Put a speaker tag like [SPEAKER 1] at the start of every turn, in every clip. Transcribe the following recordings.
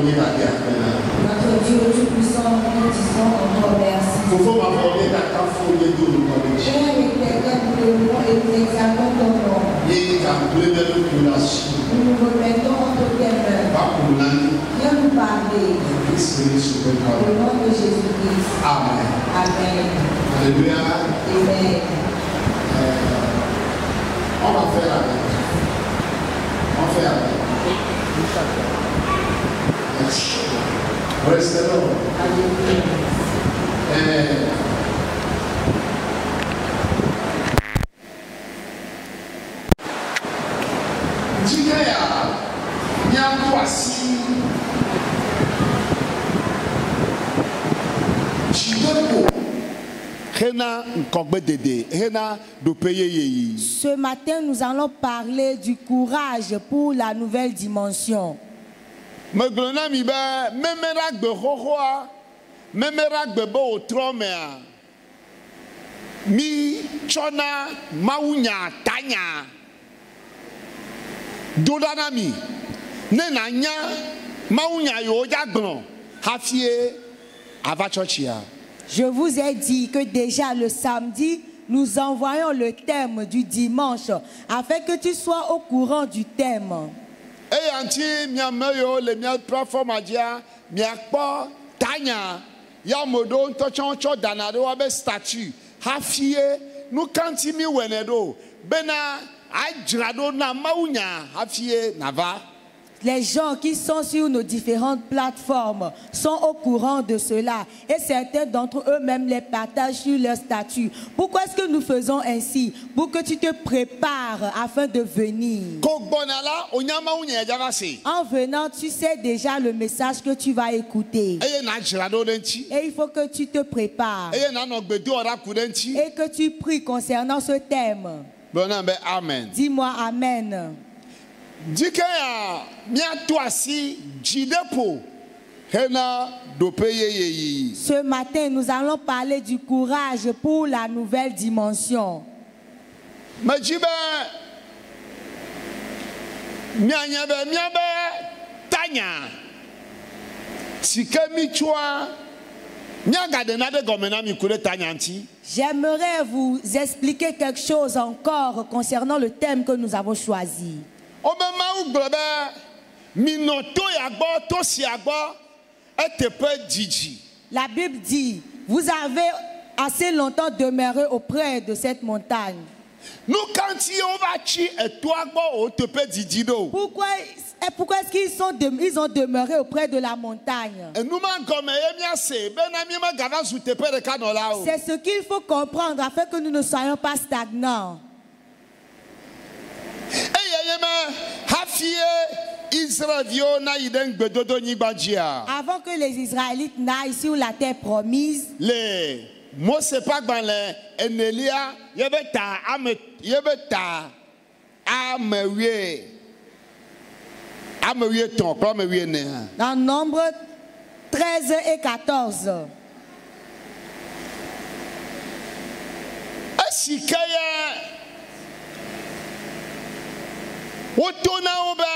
[SPEAKER 1] Dieu Tout-Puissant, nous disons encore merci. Père éternel, nous louons et nous exaltons ton nom. Nous nous remettons entre tes mains. Viens nous parler. Au nom de Jésus-Christ.
[SPEAKER 2] Amen.
[SPEAKER 1] Amen.
[SPEAKER 2] Alléluia.
[SPEAKER 1] Amen.
[SPEAKER 2] On va faire avec. On fait avec. Restez là. Jigaya, Nyankwasi, Chidepo, Hena Nkogbedede, Hena Dopeye.
[SPEAKER 1] Ce matin, nous allons parler du courage pour la nouvelle dimension.
[SPEAKER 2] Meglona mi be memerak be xoxoa memerak be bo tromea mi tsɔna mawunya tanya dodana mi ne na nya mawunya yo dzagbɔn hafie ava tsɔtsia.
[SPEAKER 1] Je vous ai dit que déjà le samedi, nous envoyons le thème du dimanche afin que tu sois au courant du thème.
[SPEAKER 2] Et anti miameyo le mia plateforme dia miakpo tanya ya modo ntochoncho danado abe statue hafie nu kanti mi wenedo bena ajrado na maunya hafie nava.
[SPEAKER 1] Les gens qui sont sur nos différentes plateformes sont au courant de cela et certains d'entre eux même les partagent sur leur statut. Pourquoi est-ce que nous faisons ainsi? Pour que tu te prépares afin de venir. En venant, tu sais déjà le message que tu vas écouter. Et il faut que tu te prépares. Et que tu pries concernant ce thème.
[SPEAKER 2] Amen.
[SPEAKER 1] Dis-moi Amen.
[SPEAKER 2] Dikaya miatoasi jidepo hena dopeye.
[SPEAKER 1] Ce matin, nous allons parler du courage pour la nouvelle dimension.
[SPEAKER 2] Majibe mianyabe miabe tanya sikemichwa miagade de gomena mi kure tanyanti.
[SPEAKER 1] J'aimerais vous expliquer quelque chose encore concernant le thème que nous avons choisi. La Bible dit, vous avez assez longtemps demeuré auprès de cette montagne. Pourquoi est-ce qu'ils ont demeuré auprès de la montagne? C'est ce qu'il faut comprendre afin que nous ne soyons pas stagnants. Avant que les Israélites n'aillent sur la terre promise, dans Nombre 13 et 14.
[SPEAKER 2] Wotona obe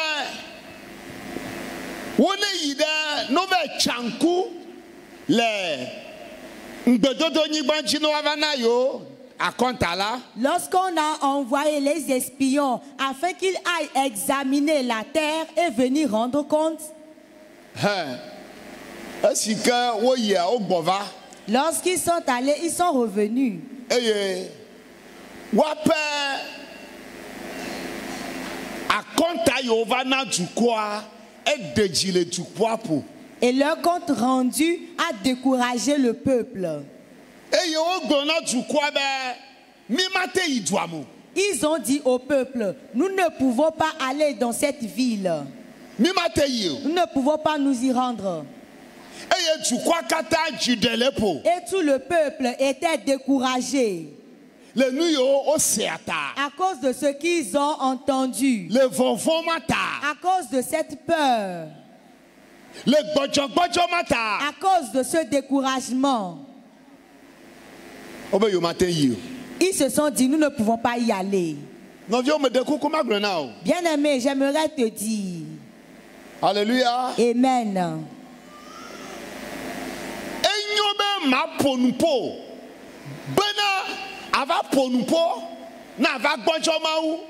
[SPEAKER 2] wone yida nove chanku le ngbedodo nyigbanji no avana yo akontala.
[SPEAKER 1] Lorsqu'on a envoyé les espions afin qu'ils aillent examiner la terre et venir rendre compte. Lorsqu'ils sont allés, ils sont revenus. Et leur compte rendu a découragé le peuple. Ils ont dit au peuple, nous ne pouvons pas aller dans cette ville. Nous ne pouvons pas nous y rendre. Et tout le peuple était découragé. À cause de ce qu'ils ont entendu. À cause de cette peur. À cause de ce découragement. Ils se sont dit, nous ne pouvons pas y aller. Bien-aimé, j'aimerais te dire.
[SPEAKER 2] Alléluia.
[SPEAKER 1] Amen.
[SPEAKER 2] Enyobe ma ponupo. Bena ava ponupo na ava gbojo maou.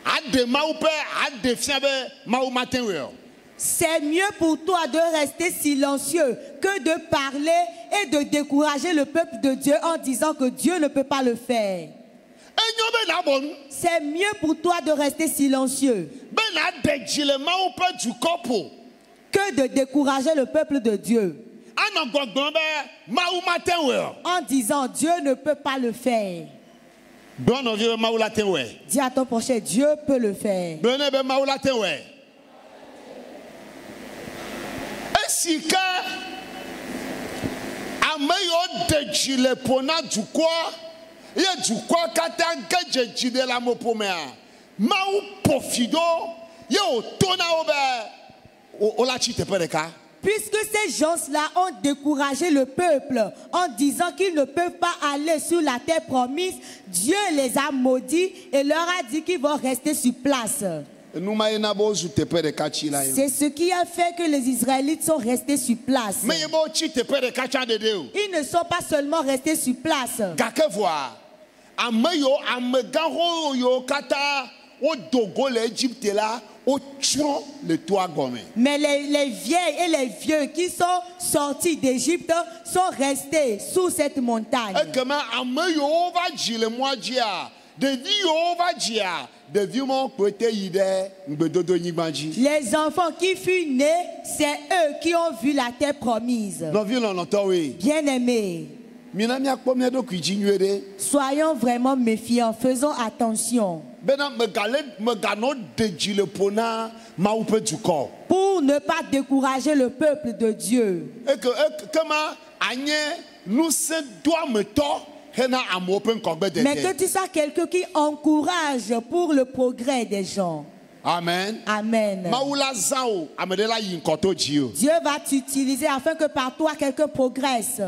[SPEAKER 2] Ade maou pe ade fiabe maou matin we.
[SPEAKER 1] C'est mieux pour toi de rester silencieux que de parler et de décourager le peuple de Dieu en disant que Dieu ne peut pas le faire. C'est mieux pour toi de rester silencieux que de décourager le peuple de Dieu en disant Dieu ne peut pas le faire. Dis à ton prochain, Dieu peut le faire.
[SPEAKER 2] Sika ameyo deji le pona dukwa ye dukwa kata ngeje jide la mopomea mau pofido ye otona obe ola chite pereka.
[SPEAKER 1] Puisque ces gens-là ont découragé le peuple en disant qu'ils ne peuvent pas aller sur la terre promise, Dieu les a maudits et leur a dit qu'ils vont rester sur place. C'est ce qui a fait que les Israélites sont restés sur place. Ils ne sont pas seulement restés sur place. Mais les vieilles et les vieux qui sont sortis d'Égypte sont restés sous cette montagne. Les enfants qui furent nés, c'est eux qui ont vu la terre promise. Bien-aimés, soyons vraiment méfiants, faisons attention pour ne pas décourager le peuple de Dieu. Mais que tu sois quelqu'un qui encourage pour le progrès des gens.
[SPEAKER 2] Amen.
[SPEAKER 1] Amen. Dieu va t'utiliser afin que par toi quelqu'un progresse.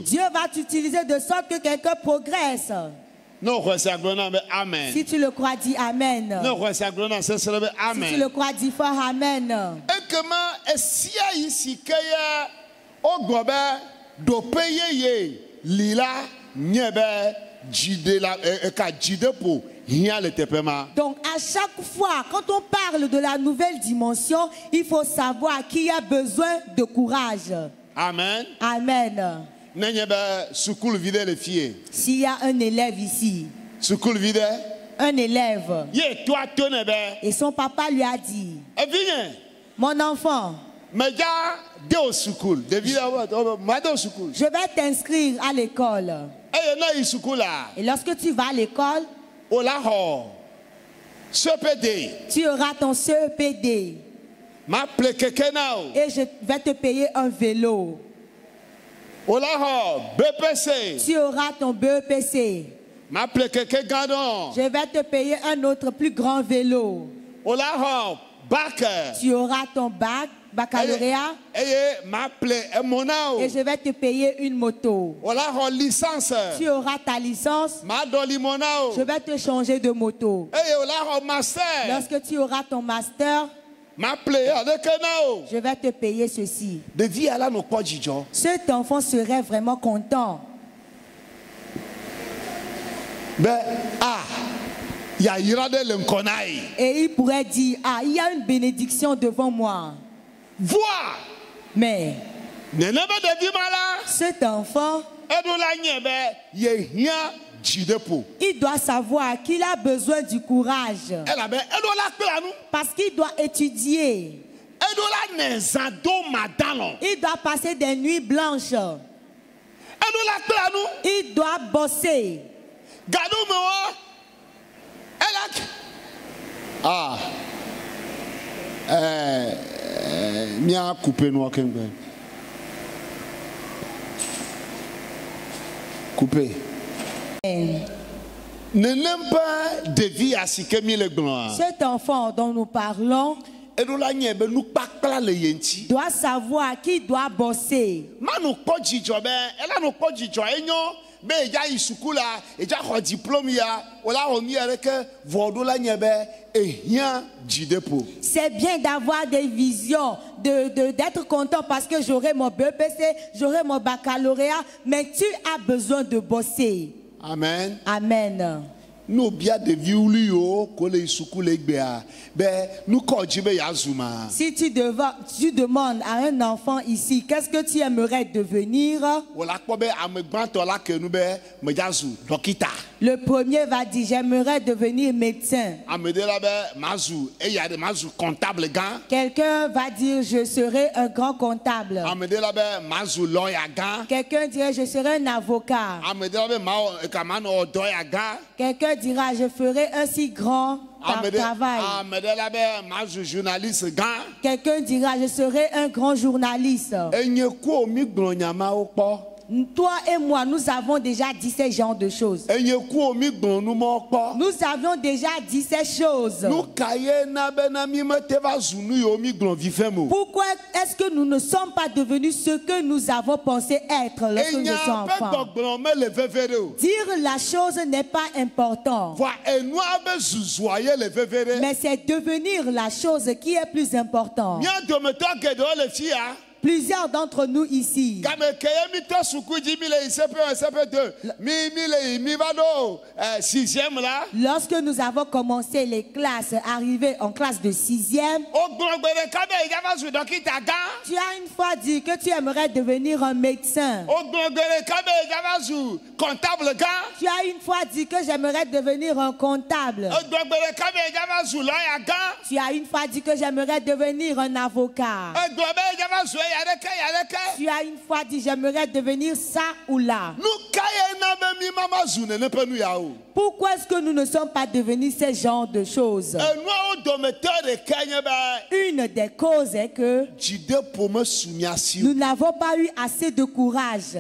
[SPEAKER 1] Dieu va t'utiliser de sorte que quelqu'un progresse.
[SPEAKER 2] Amen.
[SPEAKER 1] Si tu le crois, dis Amen. Si tu le crois, dis fort Amen. Donc à chaque fois quand on parle de la nouvelle dimension, il faut savoir qu'il y a besoin de courage.
[SPEAKER 2] Amen.
[SPEAKER 1] Amen. S'il y a un élève ici, un élève, et son papa lui a dit, mon enfant, je vais t'inscrire à l'école. Et lorsque tu vas à l'école, tu auras ton CEPD. Et je vais te payer un vélo. Tu auras ton BEPC. Je vais te payer un autre plus grand vélo. Tu auras ton bac, baccalauréat. Et je vais te payer une moto. Tu auras ta licence. Je vais te changer de moto. Lorsque tu auras ton master, je vais te payer ceci. Cet enfant serait vraiment content. Et il pourrait dire, ah, il y a une bénédiction devant moi. Mais cet enfant, il doit savoir qu'il a besoin du courage. Parce qu'il doit étudier. Il doit passer des nuits blanches. Il doit bosser.
[SPEAKER 2] Mia coupé noir coupé. Ne n'aime pas de vie à ce que mille gloire.
[SPEAKER 1] Cet enfant dont nous parlons doit savoir qu'il doit bosser.
[SPEAKER 2] be ja isuku la e ja ho diplôme ya wala ho mi are ke vodo la nyebe ehia jidepo.
[SPEAKER 1] C'est bien d'avoir des visions, d'être content parce que j'aurai mon BPC, j'aurai mon baccalauréat, mais tu as besoin de bosser.
[SPEAKER 2] Amen.
[SPEAKER 1] Amen.
[SPEAKER 2] Nous bien de violio kole isuku legbea be nous ko jibe yazuma.
[SPEAKER 1] Si tu demandes à un enfant ici, qu'est-ce que tu aimerais devenir?
[SPEAKER 2] Wala ko be amegbanto la ke nu be me jazu dokita.
[SPEAKER 1] Le premier va dire, j'aimerais devenir médecin.
[SPEAKER 2] Amedela be mazu e ya de mazu comptable gan.
[SPEAKER 1] Quelqu'un va dire, je serai un grand comptable.
[SPEAKER 2] Amedela be mazu lawyer gan.
[SPEAKER 1] Quelqu'un dirait, je serai un avocat.
[SPEAKER 2] Amedela be mao kamano odoya gan.
[SPEAKER 1] Quelqu'un dira, je ferai un si grand travail.
[SPEAKER 2] Amedela be mazu journaliste gan.
[SPEAKER 1] Quelqu'un dira, je serai un grand journaliste.
[SPEAKER 2] Enye ko mi glonyama okpo.
[SPEAKER 1] Toi et moi, nous avons déjà dit ces genres de choses.
[SPEAKER 2] Enye ko mi glonu mo okpo.
[SPEAKER 1] Nous avions déjà dit ces choses.
[SPEAKER 2] Pourquoi
[SPEAKER 1] est-ce que nous ne sommes pas devenus ce que nous avons pensé être lorsque nous sommes enfants? Dire la chose n'est pas important. Mais c'est devenir la chose qui est plus important. Plusieurs d'entre nous ici, lorsque nous avons commencé les classes, arrivé en classe de 6e, tu as une fois dit que tu aimerais devenir un médecin. Tu as une fois dit que j'aimerais devenir un comptable. Tu as une fois dit que j'aimerais devenir un avocat. Tu as une fois dit j'aimerais devenir ça ou là. Pourquoi est-ce que nous ne sommes pas devenus ce genre de choses? Une des causes est que nous n'avons pas eu assez de courage.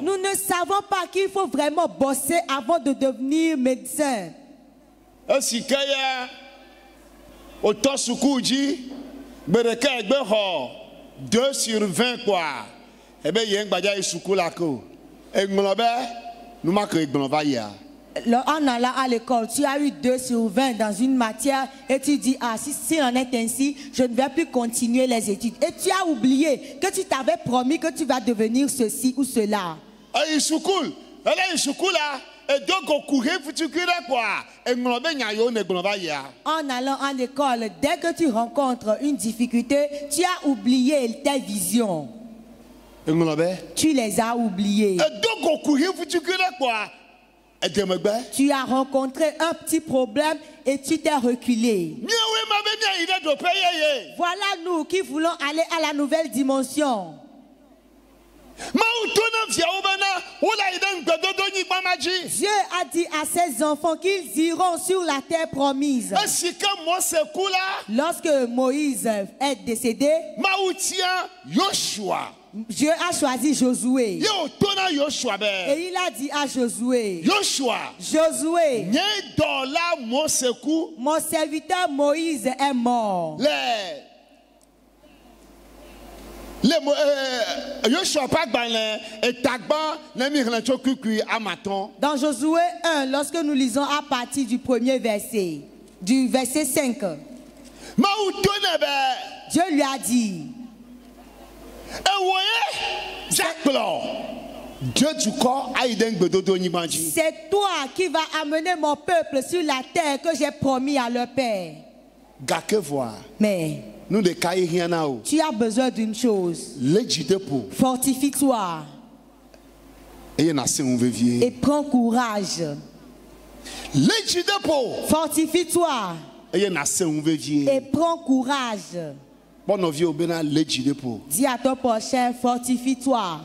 [SPEAKER 1] Nous ne savons pas qu'il faut vraiment bosser avant de devenir médecin.
[SPEAKER 2] Autant Sukuji, Bereka Egbe Ho, 2 sur 20 quoi. Eh bien, Yen Badia et Sukulako. Egmolobe, nous marquons Egmolobaya.
[SPEAKER 1] En allant à l'école, tu as eu 2 sur 20 dans une matière et tu dis, ah, si en est ainsi, je ne vais plus continuer les études. Et tu as oublié que tu t'avais promis que tu vas devenir ceci ou cela.
[SPEAKER 2] Et Sukul, elle est Sukula. Et donc, au courrier, tu quoi?
[SPEAKER 1] En allant à l'école, dès que tu rencontres une difficulté, tu as oublié tes visions. Tu les as oubliées.
[SPEAKER 2] Et donc, au courrier, tu quoi?
[SPEAKER 1] Tu as rencontré un petit problème et tu t'es reculé. Voilà nous qui voulons aller à la nouvelle dimension. Dieu a dit à ses enfants qu'ils iront sur la terre promise. Lorsque Moïse est décédé, Dieu a choisi Josué. Et il a dit à Josué, Josué, mon serviteur Moïse est mort. Dans Josué 1, lorsque nous lisons à partir du premier verset, du verset 5, Dieu lui a dit, c'est toi qui vas amener mon peuple sur la terre que j'ai promis à leur père. Mais tu as besoin d'une chose. Fortifie-toi et prends courage. Fortifie-toi et prends courage. Dis à ton prochain, fortifie-toi.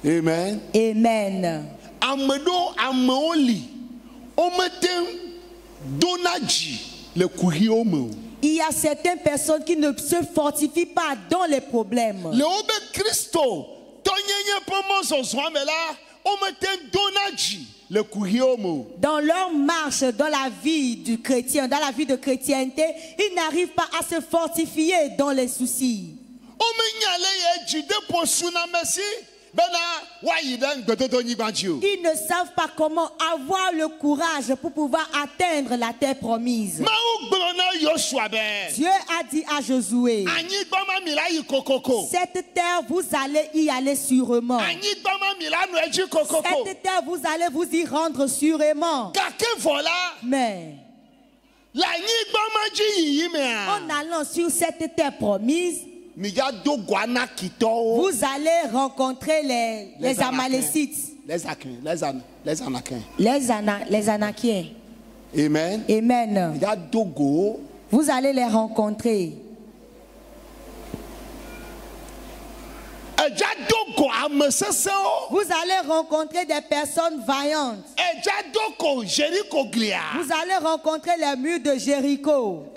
[SPEAKER 2] Amen.
[SPEAKER 1] Amen. Il y a certaines personnes qui ne se fortifient pas dans les problèmes. Dans leur marche, dans la vie du chrétien, dans la vie de chrétienté, ils n'arrivent pas à se fortifier dans les soucis. Ils ne savent pas comment avoir le courage pour pouvoir atteindre la terre promise. Dieu a dit à Josué, cette terre, vous allez y aller sûrement. Cette terre, vous allez vous y rendre sûrement. Mais en allant sur cette terre promise, vous allez rencontrer les Amalécites. Les Anakiens.
[SPEAKER 2] Amen.
[SPEAKER 1] Amen. Vous allez les rencontrer. Vous allez rencontrer des personnes vaillantes. Vous allez rencontrer les murs de Jéricho.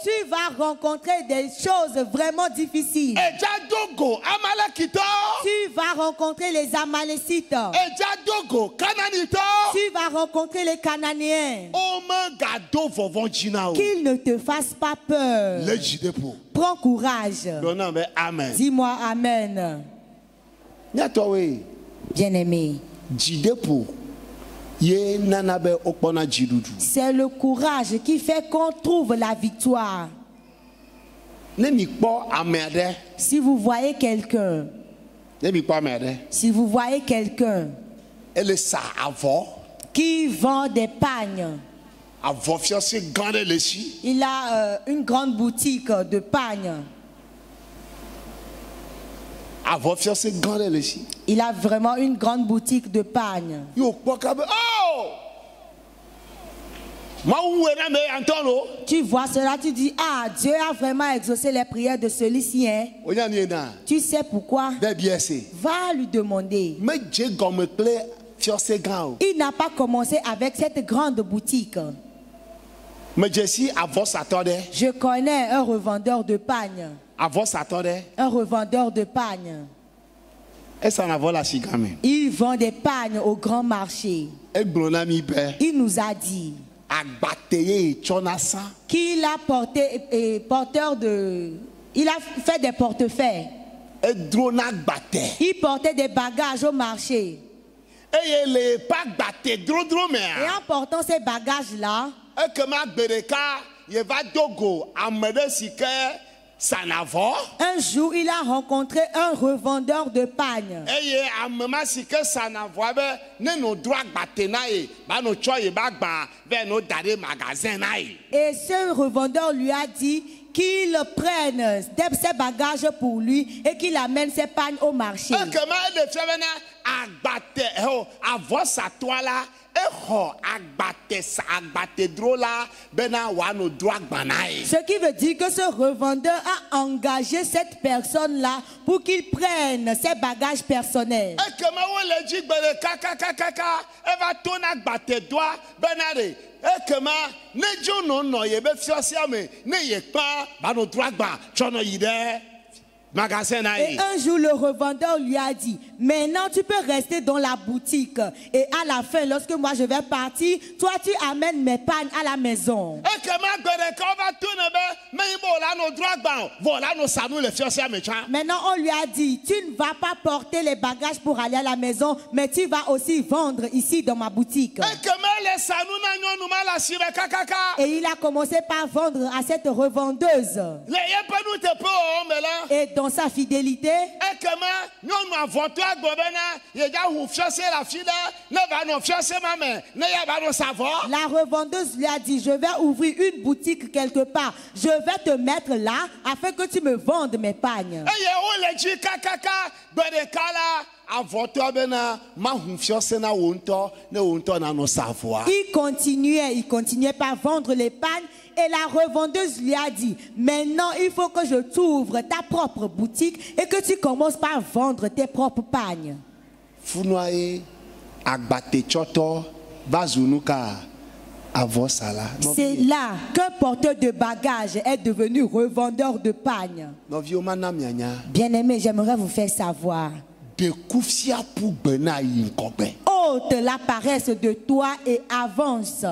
[SPEAKER 1] Tu vas rencontrer des choses vraiment difficiles. Tu vas rencontrer les Amalécites. Tu vas rencontrer les Cananéens. Qu'ils ne te fassent pas peur. Prends courage. Dis-moi amen. Bien-aimé. C'est le courage qui fait qu'on trouve la victoire. Si vous voyez quelqu'un, qui vend des pagnes, il a une grande boutique de pagnes. Il a vraiment une grande boutique de pagnes. Tu vois cela, tu dis, ah, Dieu a vraiment exaucé les prières de celui-ci. Hein? Tu sais pourquoi? Va lui demander. Il n'a pas commencé avec cette grande boutique. Je connais un revendeur de pagnes. Un revendeur de pagnes. Il vend des pagnes au grand marché. Il nous a dit qu'il a il a fait des portefeuilles. Il portait des bagages au marché. Et en portant ces bagages-là, un jour, il a rencontré un revendeur de pagnes. Et ce revendeur lui a dit qu'il prenne ses bagages pour lui et qu'il amène ses pagnes au marché. Ce qui veut dire que ce revendeur a engagé cette personne-là pour qu'il prenne ses bagages personnels. Et un jour, le revendeur lui a dit, maintenant tu peux rester dans la boutique. Et à la fin, lorsque moi je vais partir, toi tu amènes mes pagnes à la maison. Maintenant, on lui a dit, tu ne vas pas porter les bagages pour aller à la maison, mais tu vas aussi vendre ici dans ma boutique. Et il a commencé par vendre à cette revendeuse. Et dans sa fidélité, la revendeuse lui a dit, je vais ouvrir une boutique quelque part. Je vais te mettre là afin que tu me vendes mes pagnes. Il continuait par vendre les pagnes. Et la revendeuse lui a dit, maintenant il faut que je t'ouvre ta propre boutique et que tu commences par vendre tes propres pagnes. C'est là qu'un porteur de bagages est devenu revendeur de pagnes. Bien-aimé, j'aimerais vous faire savoir. Ôte la paresse de toi et avance.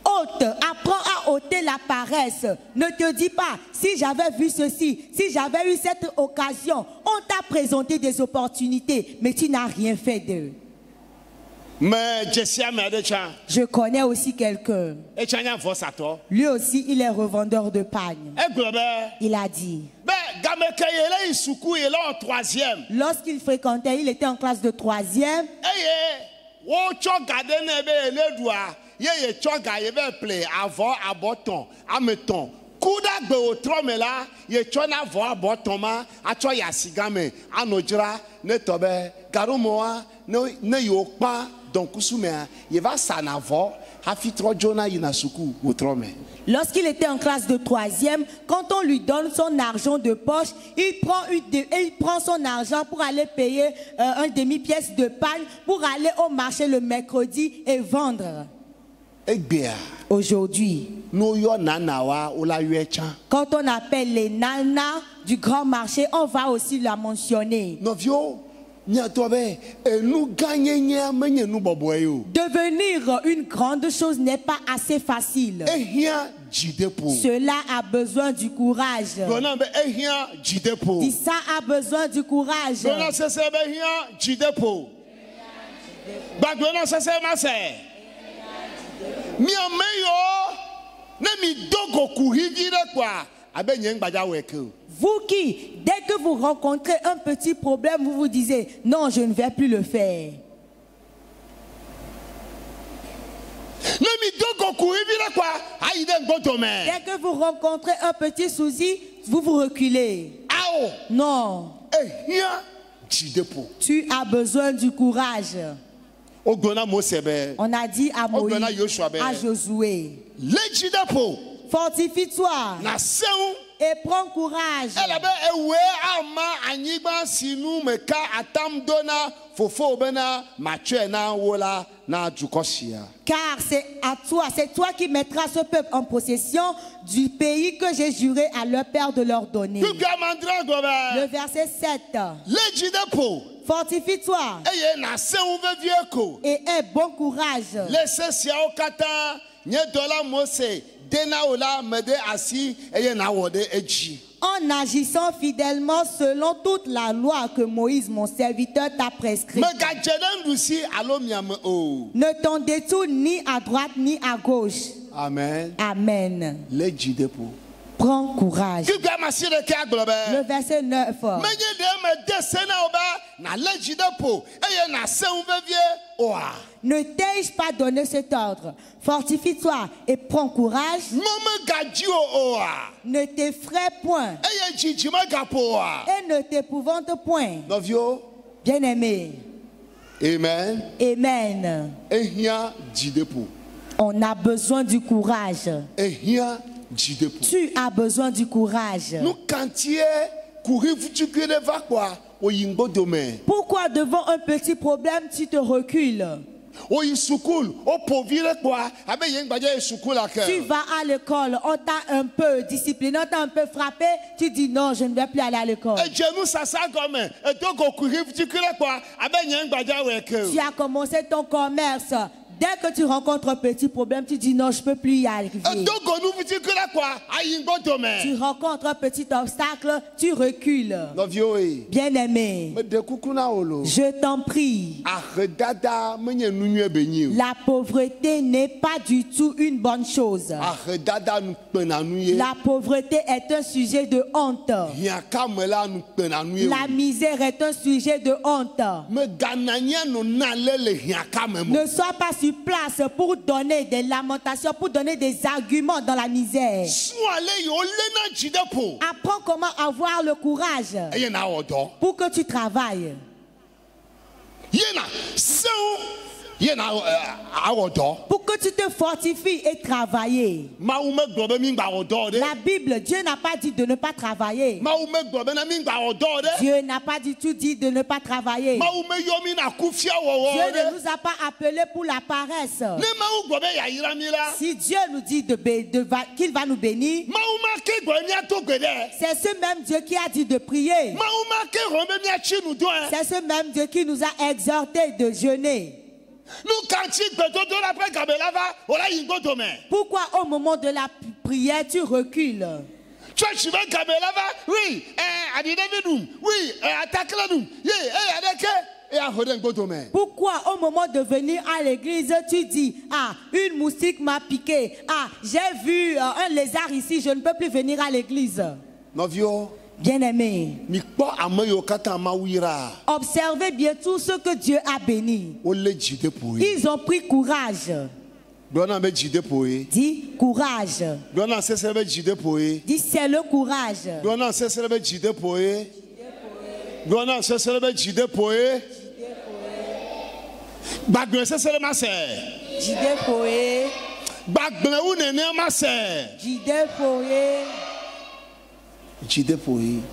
[SPEAKER 1] Ôte, apprends à ôter la paresse. Ne te dis pas, si j'avais vu ceci, si j'avais eu cette occasion, on t'a présenté des opportunités, mais tu n'as rien fait d'eux. Je connais aussi quelqu'un. Lui aussi, il est revendeur de pagne. Il a dit, lorsqu'il fréquentait, il était en classe de 3e. Lorsqu'il était en classe de 3e, quand on lui donne son argent de poche, il prend son argent pour aller payer un demi-pièce de pagne pour aller au marché le mercredi et vendre. Aujourd'hui, quand on appelle les nanas du grand marché, on va aussi la mentionner. Devenir une grande chose n'est pas assez facile. Cela a besoin du courage. Dis ça a besoin du courage. Vous qui, dès que vous rencontrez un petit problème, vous vous disiez, non, je ne vais plus le faire. Dès que vous rencontrez un petit souci, vous vous reculez. Non. Tu as besoin du courage. On a dit à Moïse, à Josué, fortifie-toi et prends courage. Car c'est toi qui mettras ce peuple en possession du pays que j'ai juré à leur père de leur donner. Le verset 7. Fortifie-toi et aie bon courage. En agissant fidèlement selon toute la loi que Moïse, mon serviteur, t'a prescrite. Ne t'en détourne ni à droite ni à gauche.
[SPEAKER 2] Amen.
[SPEAKER 1] Amen. Prends courage. Le verset 9. Ne t'ai-je pas donné cet ordre? Fortifie-toi et prends courage. Ne t'effraie point et ne t'épouvante point. Bien-aimé.
[SPEAKER 2] Amen.
[SPEAKER 1] Amen. On a besoin du courage. Tu as besoin du courage. Pourquoi devant un petit problème tu te recules? Tu vas à l'école, on t'a un peu discipliné, on t'a un peu frappé, tu dis non, je ne vais plus aller à l'école. Tu as commencé ton commerce. Dès que tu rencontres un petit problème, tu dis non, je ne peux plus y arriver. Tu rencontres un petit obstacle, tu recules. Bien-aimé, je t'en prie. La pauvreté n'est pas du tout une bonne chose. La pauvreté est un sujet de honte. La misère est un sujet de honte. Ne sois pas sur place pour donner des lamentations, pour donner des arguments dans la misère. Apprends comment avoir le courage pour que tu travailles. Pour que tu te fortifies et travailler. La Bible, Dieu n'a pas dit de ne pas travailler. Dieu n'a pas du tout dit de ne pas travailler. Dieu ne nous a pas appelés pour la paresse. Si Dieu nous dit qu'il va nous bénir, c'est ce même Dieu qui a dit de prier. C'est ce même Dieu qui nous a exhorté de jeûner. Pourquoi au moment de la prière tu recules? Pourquoi au moment de venir à l'église tu dis ah, une moustique m'a piqué, ah, j'ai vu un lézard ici, je ne peux plus venir à l'église? Bien-aimés, observez bien tout ce que Dieu a béni. Ils ont pris courage. Dis courage. Dis c'est le courage.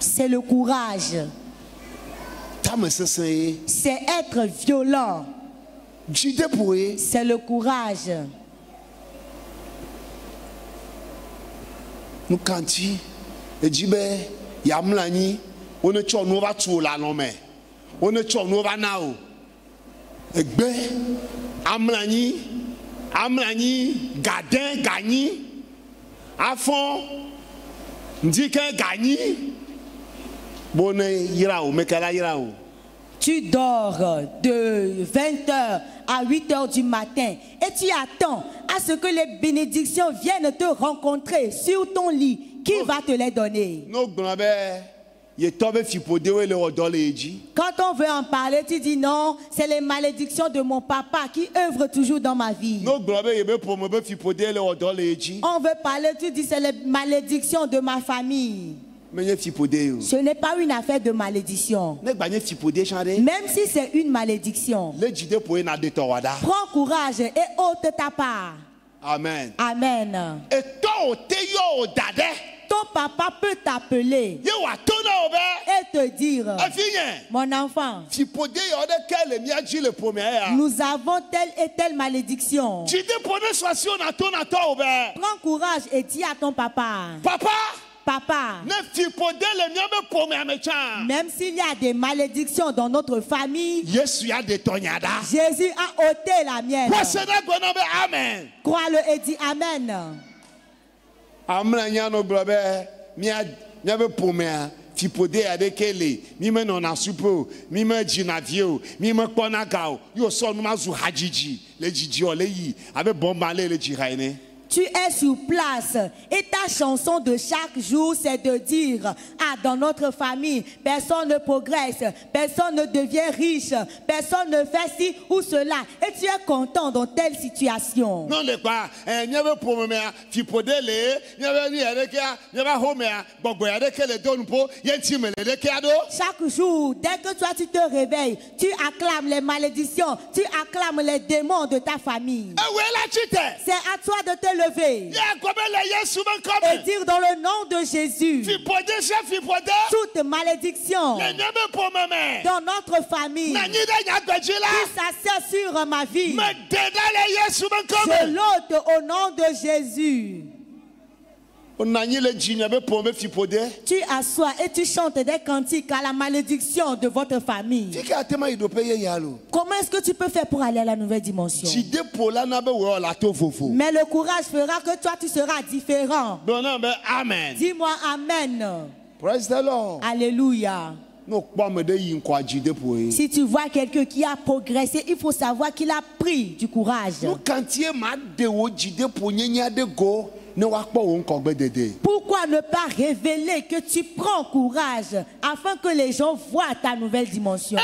[SPEAKER 1] C'est le courage. C'est être violent. C'est le courage.
[SPEAKER 2] Nous kanti ejibe yamlani one cho no va tu la no me one cho no va nao egbe amlani gadin gagni afon ndike gagni bonne yirao mekala yirao.
[SPEAKER 1] Tu dors de 20h à 8h du matin et tu attends à ce que les bénédictions viennent te rencontrer sur ton lit. Qui va te les donner? Quand on veut en parler, tu dis non, c'est les malédictions de mon papa qui œuvrent toujours dans ma vie. On veut parler, tu dis c'est les malédictions de ma famille. Ce n'est pas une affaire de malédiction. Même si c'est une malédiction, prends courage et ôte ta part.
[SPEAKER 2] Amen.
[SPEAKER 1] Amen. Ton papa peut t'appeler et te dire, mon enfant, nous avons telle et telle malédiction. Prends courage et dis à ton papa, Papa, même s'il y a des malédictions dans notre famille, Jésus a ôté la mienne. Crois-le et dis Amen.
[SPEAKER 2] Tipode adekele mime nona supo mime jinavio mime kponagao yo so no mazu hajiji le jiji oleyi abe bombale le jiraine.
[SPEAKER 1] Tu es sur place et ta chanson de chaque jour c'est de dire ah, dans notre famille personne ne progresse, personne ne devient riche, personne ne fait ci ou cela et tu es content dans telle situation.
[SPEAKER 2] Non le quoi nyebe pomemea fipodele nyebe ni erekia nyebe homea bogoya de kele donpo yentime le dekiado.
[SPEAKER 1] Chaque jour dès que toi tu te réveilles, tu acclames les malédictions, tu acclames les démons de ta famille. C'est à toi de te lever et dire dans le nom de Jésus toute malédiction dans notre famille qui s'assied sur ma vie, je l'ôte au nom de Jésus. Tu assois et tu chantes des cantiques à la malédiction de votre famille. Comment est-ce que tu peux faire pour aller à la nouvelle dimension? Mais le courage fera que toi tu seras différent.
[SPEAKER 2] Amen.
[SPEAKER 1] Dis-moi Amen.
[SPEAKER 2] Praise the Lord.
[SPEAKER 1] Alléluia. Si tu vois quelqu'un qui a progressé, il faut savoir qu'il a pris du courage. Pourquoi ne pas révéler que tu prends courage afin que les gens voient ta nouvelle dimension?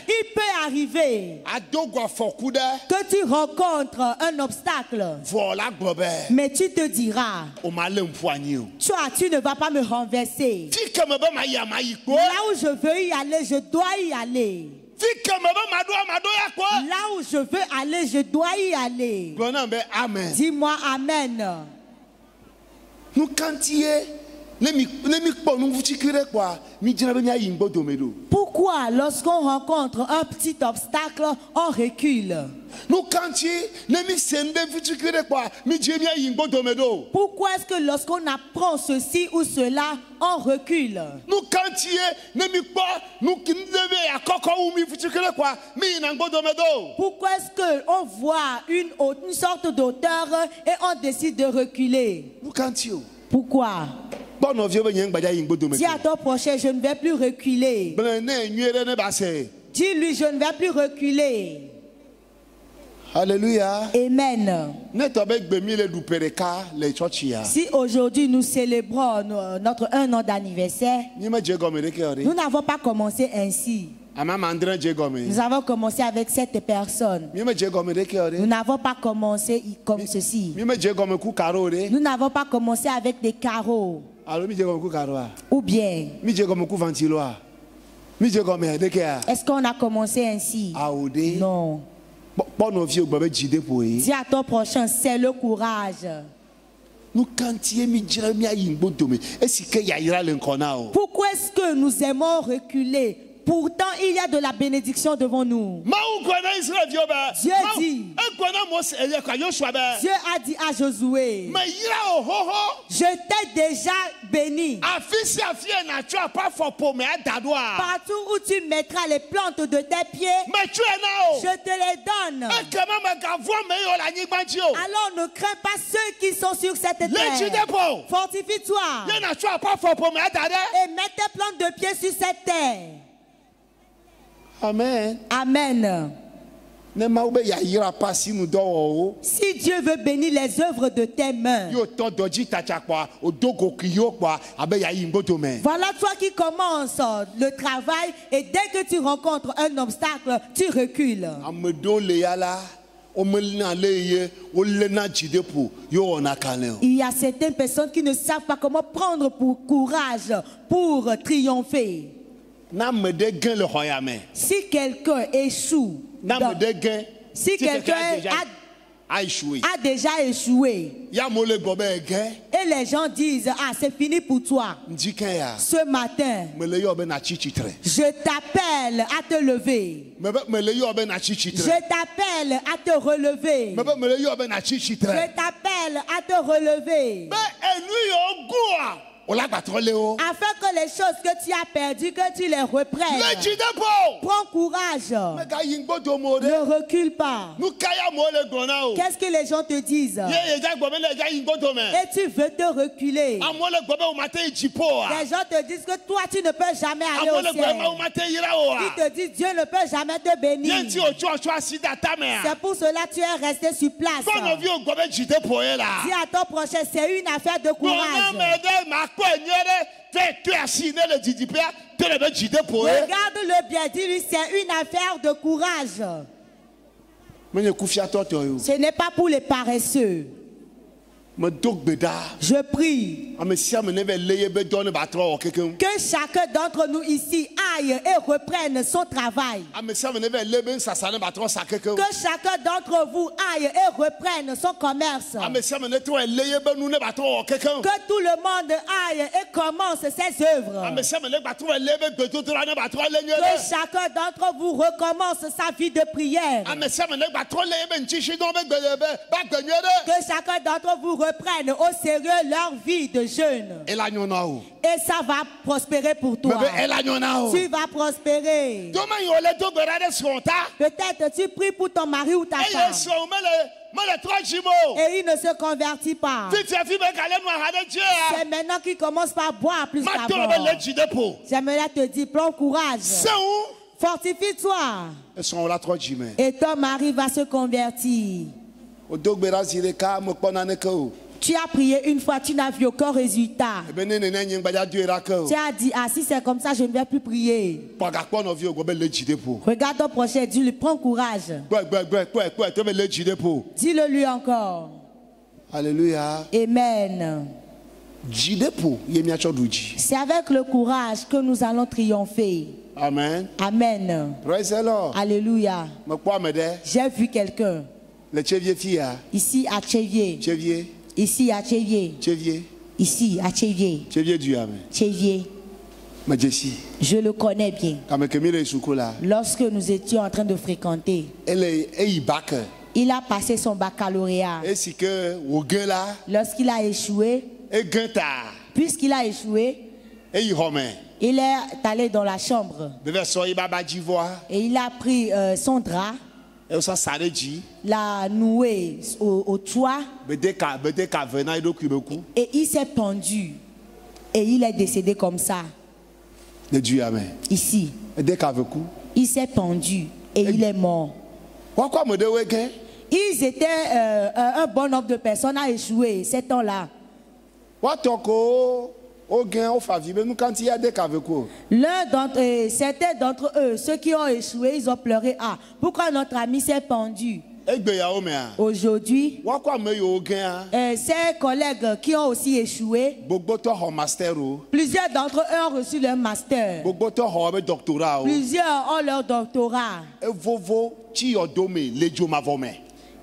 [SPEAKER 1] Il peut arriver que tu rencontres un obstacle, mais tu te diras, tu ne vas pas me renverser. Là où je veux y aller, je dois y aller. Là où je veux aller, je dois y aller.
[SPEAKER 2] Amen.
[SPEAKER 1] Dis-moi Amen.
[SPEAKER 2] Nous cantier.
[SPEAKER 1] Pourquoi, lorsqu'on rencontre un petit obstacle, on recule? Pourquoi est-ce que lorsqu'on apprend ceci ou cela, on recule? Pourquoi est-ce qu'on voit une sorte d'auteur et on décide de reculer? Pourquoi? Dis à ton prochain, je ne vais plus reculer. Dis-lui, je ne vais plus reculer.
[SPEAKER 2] Alléluia.
[SPEAKER 1] Amen. Si aujourd'hui nous célébrons notre 1 an d'anniversaire, nous n'avons pas commencé ainsi. Nous avons commencé avec 7 personnes. Nous n'avons pas commencé comme ceci. Nous n'avons pas commencé avec des carreaux. Ou bien, est-ce qu'on a commencé ainsi? Non. Dis à ton prochain, c'est le courage. Pourquoi est-ce que nous aimons reculer? Pourtant, il y a de la bénédiction devant nous. Dieu a dit à Josué, je t'ai déjà béni. Partout où tu mettras les plantes de tes pieds, je te les donne. Alors ne crains pas ceux qui sont sur cette terre. Fortifie-toi et mets tes plantes de pied sur cette terre.
[SPEAKER 2] Amen.
[SPEAKER 1] Amen. Si Dieu veut bénir les œuvres de tes mains, voilà toi qui commences le travail et dès que tu rencontres un obstacle, tu recules. Il y a certaines personnes qui ne savent pas comment prendre pour courage pour triompher. Si quelqu'un échoue, si quelqu'un a déjà échoué, et les gens disent, ah, c'est fini pour toi, ce matin, je t'appelle à te lever. Je t'appelle à te relever. Je t'appelle à te relever. Afin que les choses que tu as perdues, que tu les reprennes. Prends courage. Ne recule pas. Qu'est-ce que les gens te disent? Et tu veux te reculer. Les gens te disent que toi tu ne peux jamais aller au ciel. Ils te disent Dieu ne peut jamais te bénir. C'est pour cela que tu es resté sur place. Dis à ton prochain, c'est une affaire de courage. Regarde-le bien, dis-lui, c'est une affaire de courage. Ce n'est pas pour les paresseux. Je prie que chacun d'entre nous ici aille et reprenne son travail. Que chacun d'entre vous aille et reprenne son commerce. Que tout le monde aille et commence ses œuvres. Que chacun d'entre vous recommence sa vie de prière. Que chacun d'entre vous reprennent au sérieux leur vie de jeûne. Et ça va prospérer pour toi. Tu vas prospérer. Peut-être tu pries pour ton mari ou ta femme. Et il ne se convertit pas. C'est maintenant qu'il commence par boire plus qu'avant. J'aimerais te dire, prends courage. Fortifie-toi. Et ton mari va se convertir. Tu as prié une fois, tu n'as vu aucun résultat. Tu as dit, ah si c'est comme ça, je ne vais plus prier. Regarde ton prochain, dis-lui, prends courage. Dis-le lui encore.
[SPEAKER 2] Alléluia.
[SPEAKER 1] Amen. C'est avec le courage que nous allons triompher.
[SPEAKER 2] Amen.
[SPEAKER 1] Amen.
[SPEAKER 2] Praise the Lord.
[SPEAKER 1] Alléluia.
[SPEAKER 2] Me kpɔ ame ɖe
[SPEAKER 1] J'ai vu quelqu'un
[SPEAKER 2] le Tchevier fia.
[SPEAKER 1] ici à Tchevier.
[SPEAKER 2] Tchevier.
[SPEAKER 1] Ici à Tchevier.
[SPEAKER 2] Tchevier.
[SPEAKER 1] Ici à Tchevier.
[SPEAKER 2] Tchevier du ame.
[SPEAKER 1] Tchevier.
[SPEAKER 2] Me dzesi.
[SPEAKER 1] Je le connais bien.
[SPEAKER 2] Kame kemi le suku la.
[SPEAKER 1] Lorsque nous étions en train de fréquenter,
[SPEAKER 2] Ele eyi bac.
[SPEAKER 1] il a passé son baccalauréat.
[SPEAKER 2] Esi ke wo ge la.
[SPEAKER 1] Lorsqu'il a échoué,
[SPEAKER 2] Ege ta.
[SPEAKER 1] puisqu'il a échoué,
[SPEAKER 2] Eyi xɔ me.
[SPEAKER 1] il est allé dans la chambre
[SPEAKER 2] Beve sɔ yi baba dzi vɔa.
[SPEAKER 1] et il a pris son drap,
[SPEAKER 2] Esa sa ɖe dzi.
[SPEAKER 1] l'a noué au toit
[SPEAKER 2] Bede ka ve na eɖokui be ku.
[SPEAKER 1] et il s'est pendu. Et il est décédé comme ça,
[SPEAKER 2] Le du ame.
[SPEAKER 1] ici.
[SPEAKER 2] Ede ka ve ku.
[SPEAKER 1] Il s'est pendu et il est mort.
[SPEAKER 2] Wakɔ ame ɖewoe ge.
[SPEAKER 1] Ils étaient un bon nombre de personnes à échouer ces temps-là.
[SPEAKER 2] Woatɔ ko wo ge wo fa vi be nu kanti ya de ka ve ku.
[SPEAKER 1] Certains d'entre eux, ceux qui ont échoué, ils ont pleuré. Ah, pourquoi notre ami s'est pendu?
[SPEAKER 2] Egbe yawo mea.
[SPEAKER 1] Aujourd'hui,
[SPEAKER 2] Wakɔ ame yiwo gea.
[SPEAKER 1] ces collègues qui ont aussi échoué,
[SPEAKER 2] Gbogbotɔ xɔ master o.
[SPEAKER 1] plusieurs d'entre eux ont reçu leur master.
[SPEAKER 2] Gbogbotɔ xɔ be doctorat o.
[SPEAKER 1] Plusieurs ont leur doctorat.
[SPEAKER 2] Evovo tsi yɔdome le dzomavɔ me.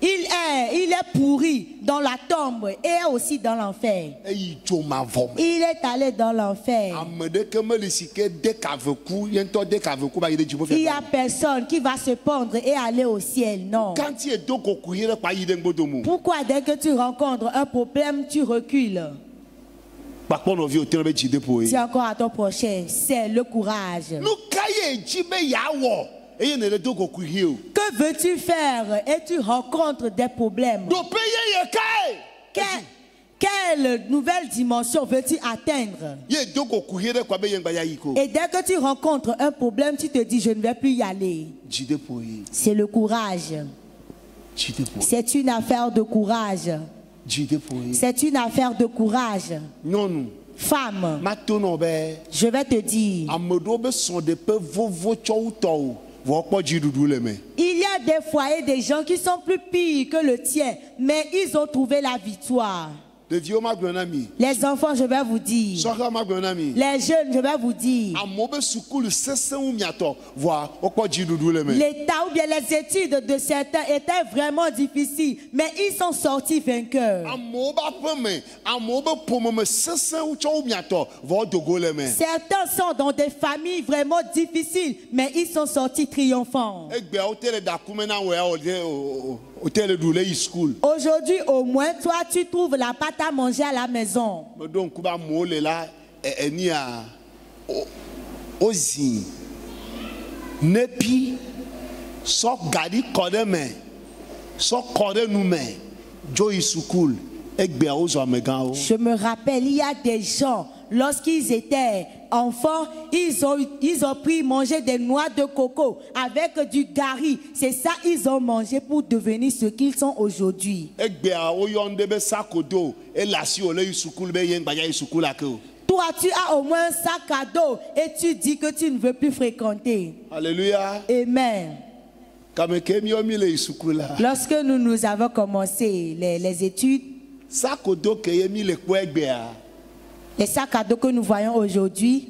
[SPEAKER 1] Il est pourri dans la tombe et aussi dans l'enfer.
[SPEAKER 2] Eyi dzomavɔ me.
[SPEAKER 1] Il est allé dans l'enfer.
[SPEAKER 2] Ame ɖeke meli si ke de ka ve ku ye ŋutɔ de ka ve ku ba yi ɖe dziƒo
[SPEAKER 1] Il n'y
[SPEAKER 2] fia.
[SPEAKER 1] a personne qui va se pendre et aller au ciel, non.
[SPEAKER 2] Kanti edo koku yi ɖe kpa yi ɖe ŋgbodo mo.
[SPEAKER 1] Pourquoi dès que tu rencontres un problème, tu recules?
[SPEAKER 2] Kpakpɔ nɔvi o tɛnɛ be dzi de po ye.
[SPEAKER 1] C'est encore à ton prochain. C'est le courage.
[SPEAKER 2] Nu ka ye dzi be yawɔ eye ne ɖe do koku yi o.
[SPEAKER 1] Que veux-tu faire et tu rencontres des problèmes?
[SPEAKER 2] Do pe ye kae.
[SPEAKER 1] Quelle nouvelle dimension veux-tu atteindre?
[SPEAKER 2] Ye do koku yi ɖe kpa be ye ŋgba ya yi ko.
[SPEAKER 1] Et dès que tu rencontres un problème, tu te dis, je ne vais plus y aller.
[SPEAKER 2] Dzi de po ye.
[SPEAKER 1] C'est le courage.
[SPEAKER 2] Dzi de po.
[SPEAKER 1] C'est une affaire de courage.
[SPEAKER 2] Dzi de po ye.
[SPEAKER 1] C'est une affaire de courage.
[SPEAKER 2] Nyɔnu.
[SPEAKER 1] Femme,
[SPEAKER 2] Ma to nɔ be.
[SPEAKER 1] je vais te dire,
[SPEAKER 2] Ame ɖewo be sɔ̃ de pe vovo tsɔ wotɔwo. Vɔ kpɔ dziɖuɖu le me.
[SPEAKER 1] il y a des foyers, des gens qui sont plus pires que le tien, mais ils ont trouvé la victoire.
[SPEAKER 2] Ɖeviwo ma gblɔ na mi.
[SPEAKER 1] Les enfants, je vais vous dire.
[SPEAKER 2] Sɔhɛ ma gblɔ na mi.
[SPEAKER 1] Les jeunes, je vais vous dire.
[SPEAKER 2] Amewo be sukulu sesẽwo miatɔ vɔa wokpɔ dziɖuɖu le me.
[SPEAKER 1] L'état ou bien les études de certains étaient vraiment difficiles, mais ils sont sortis vainqueurs.
[SPEAKER 2] Amewo be aƒe me, amewo be ƒome me sesẽwo tsɔ wo miatɔ vɔ dogo le me.
[SPEAKER 1] Certains sont dans des familles vraiment difficiles, mais ils sont sortis triomphants.
[SPEAKER 2] Egbea wote le dakume na wo ya wote le ɖu le yi school.
[SPEAKER 1] Aujourd'hui, au moins, toi, tu trouves la pâte à manger à la maison.
[SPEAKER 2] Meɖo ŋku be amewo le la enia wozi nepi sɔ gaɖi kɔ ɖe me sɔ kɔ ɖe nu me dzo yi school egbea wozɔ amegãwo.
[SPEAKER 1] Je me rappelle, il y a des gens, lorsqu'ils étaient enfants, ils ont pris manger des noix de coco avec du gari. C'est ça, ils ont mangé pour devenir ce qu'ils sont aujourd'hui.
[SPEAKER 2] Egbea woyɔ ŋɖe be sakodo ele asi wòle yi school be ye ŋgba ya yi school ake o.
[SPEAKER 1] Toi, tu as au moins un sac à dos et tu dis que tu ne veux plus fréquenter.
[SPEAKER 2] Alléluia.
[SPEAKER 1] Amen.
[SPEAKER 2] Kame ke miɔ mi le yi school la.
[SPEAKER 1] Lorsque nous avons commencé les études,
[SPEAKER 2] Sakodo ke ye mi le kpɔ egbea.
[SPEAKER 1] les sacs à dos que nous voyons aujourd'hui,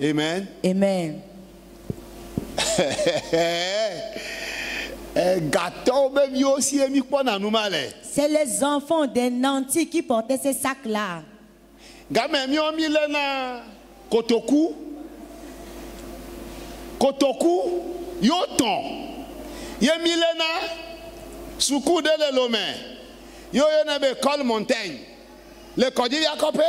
[SPEAKER 2] Amen.
[SPEAKER 1] amen.
[SPEAKER 2] Gatɔwo be miwo si ye mi kpɔna nu ma le.
[SPEAKER 1] C'est les enfants des nantis qui portaient ces sacs-là.
[SPEAKER 2] Game miɔ mi le na kotoku. Kotoku yo tɔn. Ye mi le na suku de le lome. Yo yɔna be Col Montagne. Le kɔdzi ya kɔpe.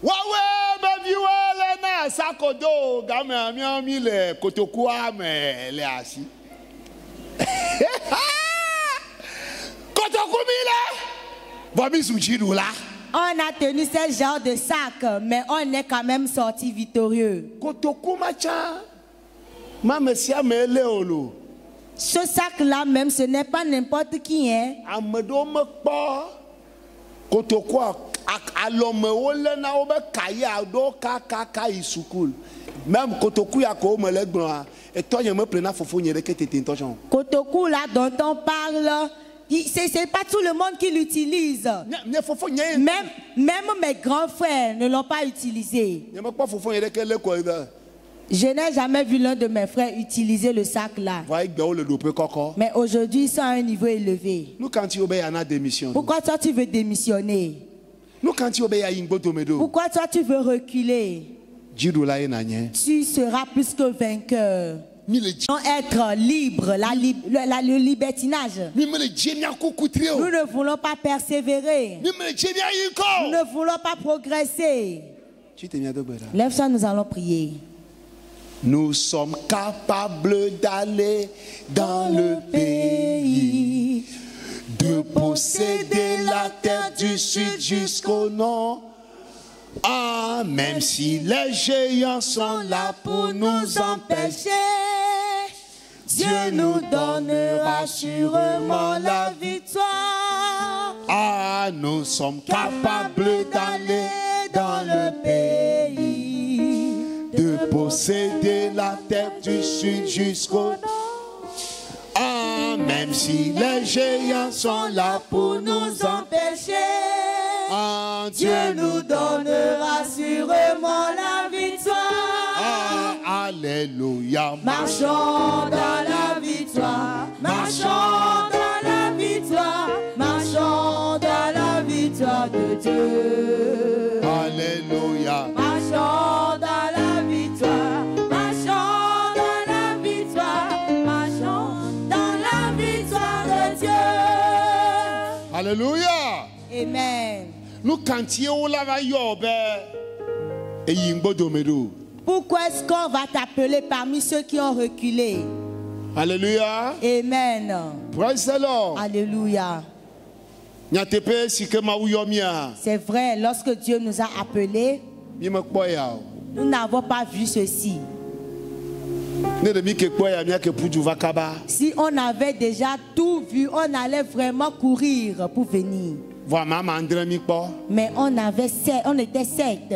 [SPEAKER 2] Wawe be viwo le na sakodo. Game miɔ mi le kotokua me le asi. Kotoku mi le. Vɔ mi su dziɖu la.
[SPEAKER 1] On a tenu ce genre de sac, mais on est quand même sorti victorieux.
[SPEAKER 2] Kotoku macha. Mame sia me le olo.
[SPEAKER 1] Ce sac-là même, ce n'est pas n'importe qui, hein.
[SPEAKER 2] Ame ɖewo mekpɔ kotokua alɔmewo le na wo be kayi aɖewo kaka yi sukulu. Même kotoku ya ko me le gblɔa, etɔ nye me ple na fofo nye ɖeke tete ŋutɔ tsɔ.
[SPEAKER 1] Kotoku là dont on parle, c'est pas tout le monde qui l'utilise.
[SPEAKER 2] Nye fofo nye.
[SPEAKER 1] Même mes grands frères ne l'ont pas utilisé.
[SPEAKER 2] Nye mekpɔ fofo nye ɖeke le kɔ yi be.
[SPEAKER 1] Je n'ai jamais vu l'un de mes frères utiliser le sac là. Mais aujourd'hui, ils sont à un niveau élevé. Pourquoi toi tu veux démissionner? Pourquoi toi tu veux reculer? Tu seras plus que vainqueur. Être libre, le libertinage. Nous ne voulons pas persévérer. Nous ne voulons pas progresser. Lève-toi, nous allons prier.
[SPEAKER 2] Nous sommes capables d'aller dans le pays, de posséder la terre du sud jusqu'au nord. Ah, même si les géants sont là pour nous empêcher, Dieu nous donnera sûrement la victoire. Ah, nous sommes capables d'aller dans le pays, de posséder la terre du sud jusqu'au nord. Ah, même si les géants sont là pour nous empêcher, ah, Dieu nous donnera sûrement la victoire. Ah, alléluia. Marchons dans la victoire. Marchons dans la victoire. Marchons dans la victoire de Dieu. Alléluia. Marchons dans la victoire. Marchons dans la victoire. Marchons dans la victoire de Dieu. Alléluia. Amen. Pourquoi est-ce qu'on va t'appeler parmi ceux qui ont reculé? Alléluia. Amen. Praise the Lord. Alléluia. C'est vrai, lorsque Dieu nous a appelés, nous n'avons pas vu ceci. Si on avait déjà tout vu, on allait vraiment courir pour venir. Mais on était 7.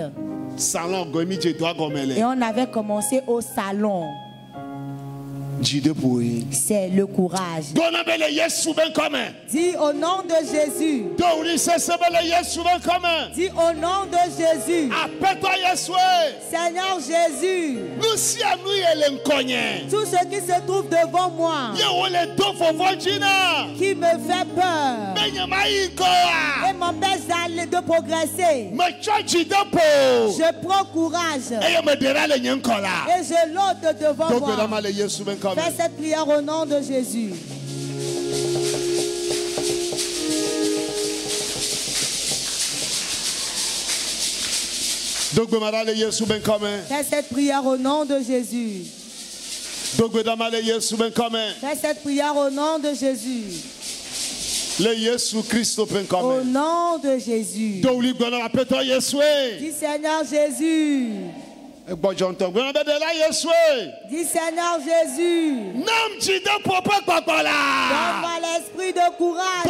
[SPEAKER 2] Et on avait commencé au salon. C'est le courage. Dis au nom de Jésus. Dis au nom de Jésus. Seigneur Jésus. Tout ce qui se trouve devant moi, qui me fait peur et m'empêche de progresser, je prends courage et je l'ôte devant moi. Fais cette prière au nom de Jésus. Fais cette prière au nom de Jésus. Fais cette prière au nom de Jésus. Au nom de Jésus. Dis Seigneur Jésus. Dis Seigneur Jésus. Donne-moi l'esprit de courage.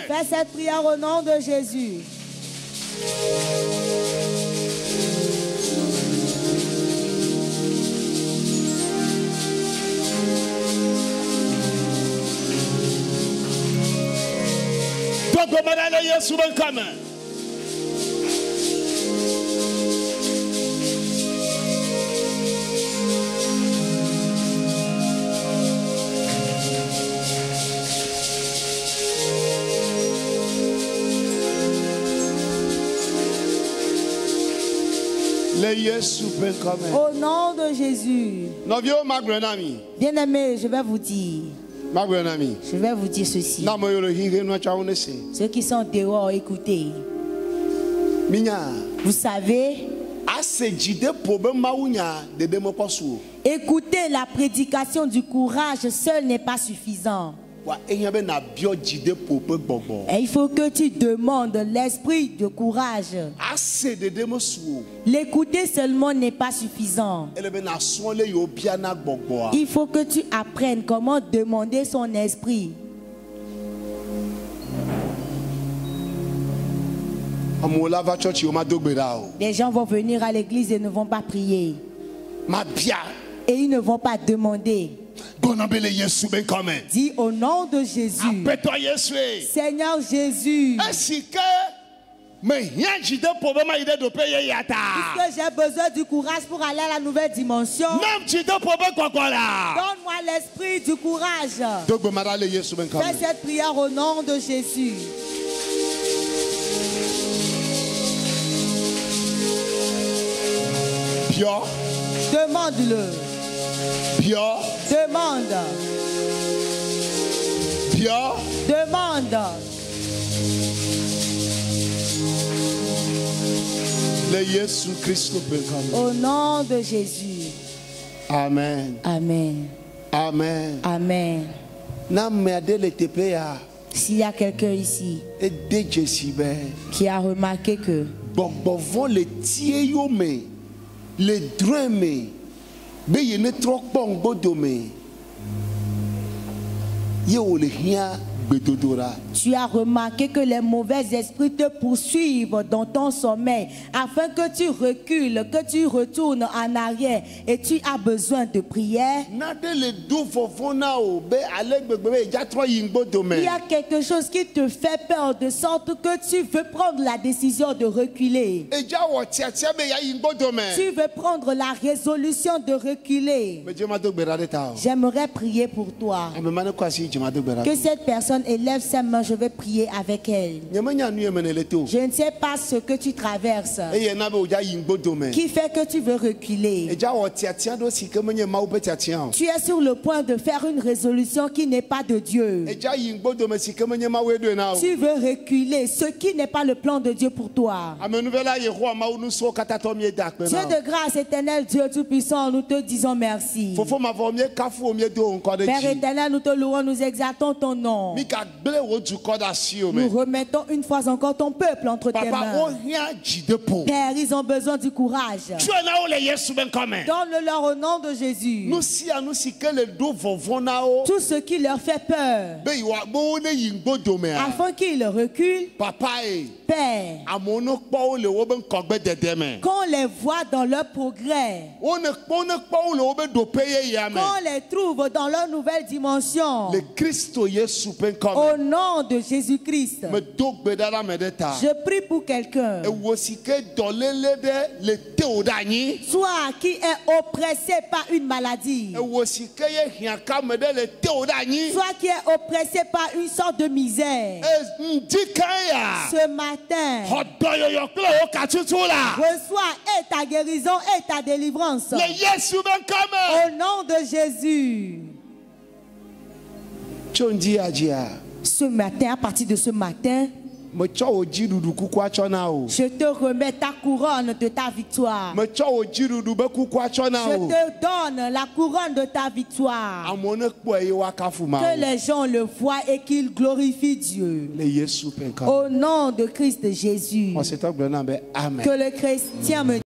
[SPEAKER 2] Fais cette prière au nom de Jésus. Au nom de Jésus. Bien-aimé, je vais vous dire. Je vais vous dire ceci. Ceux qui sont dehors, écoutez. Vous savez, écouter la prédication du courage seul n'est pas suffisant. Et il faut que tu demandes l'esprit de courage. L'écouter seulement n'est pas suffisant. Il faut que tu apprennes comment demander son esprit. Les gens vont venir à l'église et ne vont pas prier. Et ils ne vont pas demander. Dis au nom de Jésus. Seigneur Jésus. Mais rien j'idée problème à idée de payer yata.
[SPEAKER 1] Puisque j'ai besoin du courage pour aller à la nouvelle dimension.
[SPEAKER 2] Même j'idée problème quoi là.
[SPEAKER 1] Donne-moi l'esprit du courage.
[SPEAKER 2] Donc madame Yesu ben
[SPEAKER 1] Fais cette prière au nom de Jésus.
[SPEAKER 2] Pio.
[SPEAKER 1] Demande-le.
[SPEAKER 2] Pio.
[SPEAKER 1] Demande.
[SPEAKER 2] Pio.
[SPEAKER 1] Demande.
[SPEAKER 2] Le Jésus Christ ben
[SPEAKER 1] Au nom de Jésus.
[SPEAKER 2] Amen.
[SPEAKER 1] Amen.
[SPEAKER 2] Amen.
[SPEAKER 1] Amen.
[SPEAKER 2] Na merde le TPA.
[SPEAKER 1] S'il y a quelqu'un ici
[SPEAKER 2] Et de Jessibe.
[SPEAKER 1] qui a remarqué que
[SPEAKER 2] Bon les tiers yome. Les drame. Mais il ne trop bon bodome. Yo le hia bedodora.
[SPEAKER 1] tu as remarqué que les mauvais esprits te poursuivent dans ton sommeil afin que tu recules, que tu retournes en arrière et tu as besoin de prière.
[SPEAKER 2] Il y
[SPEAKER 1] a quelque chose qui te fait peur de sorte que tu veux prendre la décision de reculer. Tu veux prendre la résolution de reculer. J'aimerais prier pour toi. Que cette personne élève ses mains, je vais prier avec elle. Je ne sais pas ce que tu traverses qui fait que tu veux reculer. Tu es sur le point de faire une résolution qui n'est pas de Dieu. Tu veux reculer ce qui n'est pas le plan de Dieu pour toi. Dieu de grâce, éternel Dieu Tout-Puissant, nous te disons merci. Père éternel, nous te louons, nous exaltons ton nom. Nous remettons une fois encore ton peuple entre tes mains. Père, ils ont besoin du courage. Donne-le-leur au nom de Jésus. Tout ce qui leur fait peur, afin qu'ils reculent. Père, qu'on les voit dans leur progrès, qu'on les trouve dans leur nouvelle dimension. Au nom de Jésus-Christ, je prie pour quelqu'un, soit qui est oppressé par une maladie, soit qui est oppressé par une sorte de misère. Ce matin, reçois et ta guérison et ta délivrance. Au nom de Jésus. Ce matin, à partir de ce matin, je te remets ta couronne de ta victoire. Je te donne la couronne de ta victoire. Que les gens le voient et qu'ils glorifient Dieu. Au nom de Christ Jésus. Que le chrétien me